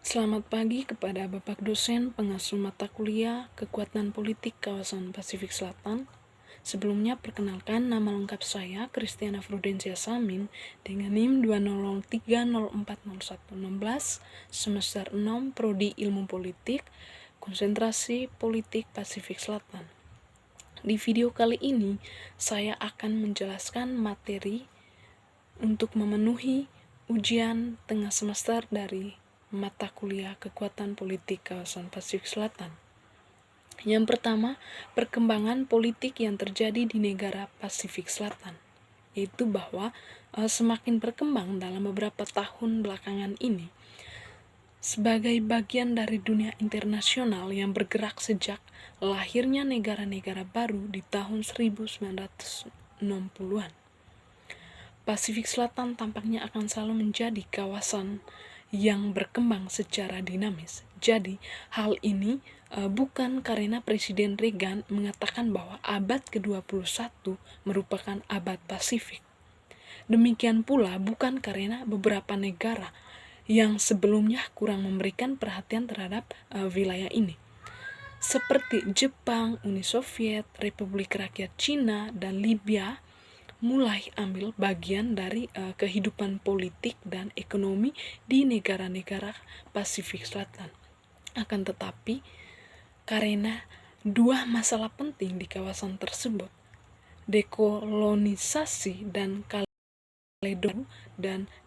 Selamat pagi kepada Bapak dosen pengasuh mata kuliah Kekuatan Politik Kawasan Pasifik Selatan. Sebelumnya perkenalkan, nama lengkap saya Kristiana Frudensia Samin dengan NIM 203040116 semester 6 Prodi Ilmu Politik, Konsentrasi Politik Pasifik Selatan. Di video kali ini saya akan menjelaskan materi untuk memenuhi ujian tengah semester dari mata kuliah Kekuatan Politik Kawasan Pasifik Selatan. Yang pertama, perkembangan politik yang terjadi di negara Pasifik Selatan, yaitu bahwa semakin berkembang dalam beberapa tahun belakangan ini sebagai bagian dari dunia internasional yang bergerak sejak lahirnya negara-negara baru di tahun 1960-an. Pasifik Selatan tampaknya akan selalu menjadi kawasan yang berkembang secara dinamis. Jadi, hal ini bukan karena Presiden Reagan mengatakan bahwa abad ke-21 merupakan abad Pasifik. Demikian pula bukan karena beberapa negara yang sebelumnya kurang memberikan perhatian terhadap wilayah ini, seperti Jepang, Uni Soviet, Republik Rakyat Cina, dan Libya mulai ambil bagian dari kehidupan politik dan ekonomi di negara-negara Pasifik Selatan. Akan tetapi, karena dua masalah penting di kawasan tersebut, dekolonisasi dan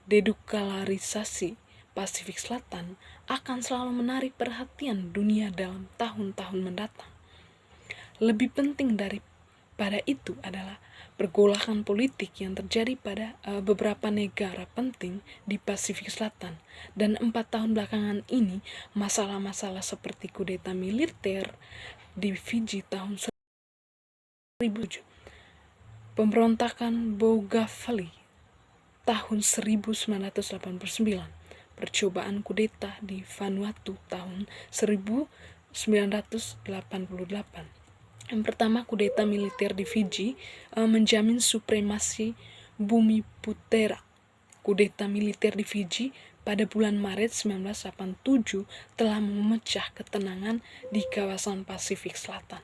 dedukalarisasi Pasifik Selatan akan selalu menarik perhatian dunia dalam tahun-tahun mendatang. Lebih penting daripada itu adalah pergolakan politik yang terjadi pada beberapa negara penting di Pasifik Selatan. Dan 4 tahun belakangan ini, masalah-masalah seperti kudeta militer di Fiji tahun 1907, pemberontakan Bougainville tahun 1989, percobaan kudeta di Vanuatu tahun 1988. Yang pertama, kudeta militer di Fiji menjamin supremasi bumi putera. Kudeta militer di Fiji pada bulan Maret 1987 telah memecah ketenangan di kawasan Pasifik Selatan.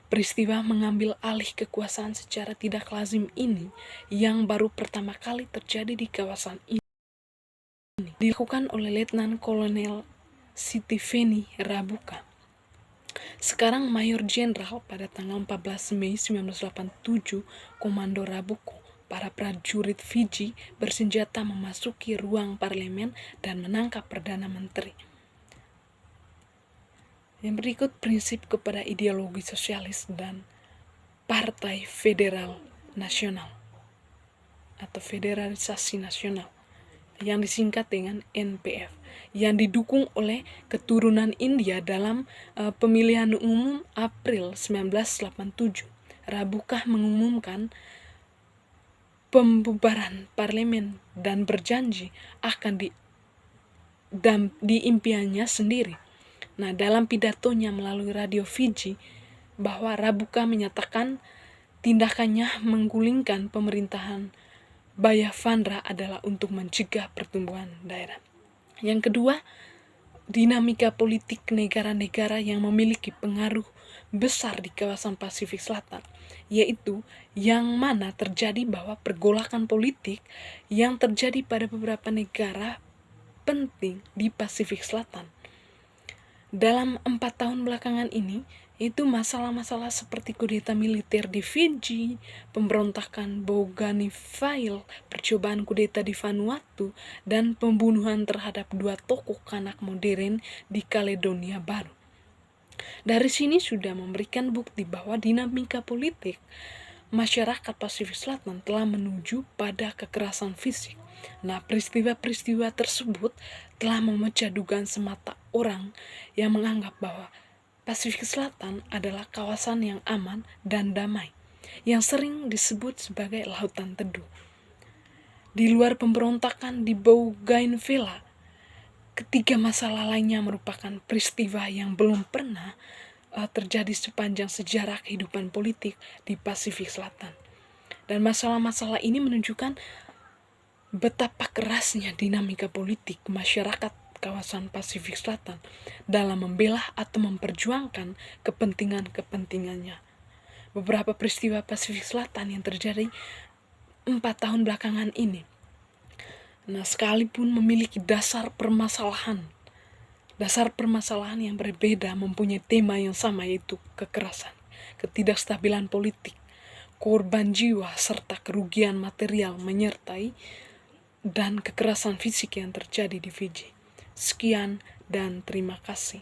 Peristiwa mengambil alih kekuasaan secara tidak lazim ini, yang baru pertama kali terjadi di kawasan ini, dilakukan oleh Letnan Kolonel Sitiveni Rabuka, sekarang Mayor Jenderal. Pada tanggal 14 Mei 1987, Komando Rabuko, para prajurit Fiji bersenjata memasuki ruang parlemen dan menangkap Perdana Menteri. Yang berikut prinsip kepada ideologi sosialis dan Partai Federal Nasional atau Federalisasi Nasional, yang disingkat dengan NPF, yang didukung oleh keturunan India dalam pemilihan umum April 1987. Rabuka mengumumkan pembubaran parlemen dan berjanji akan di impiannya sendiri. Nah, dalam pidatonya melalui radio Fiji, bahwa Rabuka menyatakan tindakannya menggulingkan pemerintahan Bayavandra adalah untuk mencegah pertumbuhan daerah. Yang kedua, dinamika politik negara-negara yang memiliki pengaruh besar di kawasan Pasifik Selatan, yaitu yang mana terjadi bahwa pergolakan politik yang terjadi pada beberapa negara penting di Pasifik Selatan dalam 4 tahun belakangan ini, itu masalah-masalah seperti kudeta militer di Fiji, pemberontakan Bougainville, percobaan kudeta di Vanuatu, dan pembunuhan terhadap 2 tokoh kanak modern di Kaledonia Baru. Dari sini sudah memberikan bukti bahwa dinamika politik masyarakat Pasifik Selatan telah menuju pada kekerasan fisik. Nah, peristiwa-peristiwa tersebut telah memecah dugaan semata orang yang menganggap bahwa Pasifik Selatan adalah kawasan yang aman dan damai, yang sering disebut sebagai lautan teduh. Di luar pemberontakan di Bougainville, ketiga masalah lainnya merupakan peristiwa yang belum pernah terjadi sepanjang sejarah kehidupan politik di Pasifik Selatan. Dan masalah-masalah ini menunjukkan betapa kerasnya dinamika politik masyarakat kawasan Pasifik Selatan dalam membela atau memperjuangkan kepentingan-kepentingannya. Beberapa peristiwa Pasifik Selatan yang terjadi 4 tahun belakangan ini, nah sekalipun memiliki dasar permasalahan yang berbeda, mempunyai tema yang sama, yaitu kekerasan, ketidakstabilan politik, korban jiwa, serta kerugian material menyertai dan kekerasan fisik yang terjadi di Fiji. Sekian dan terima kasih.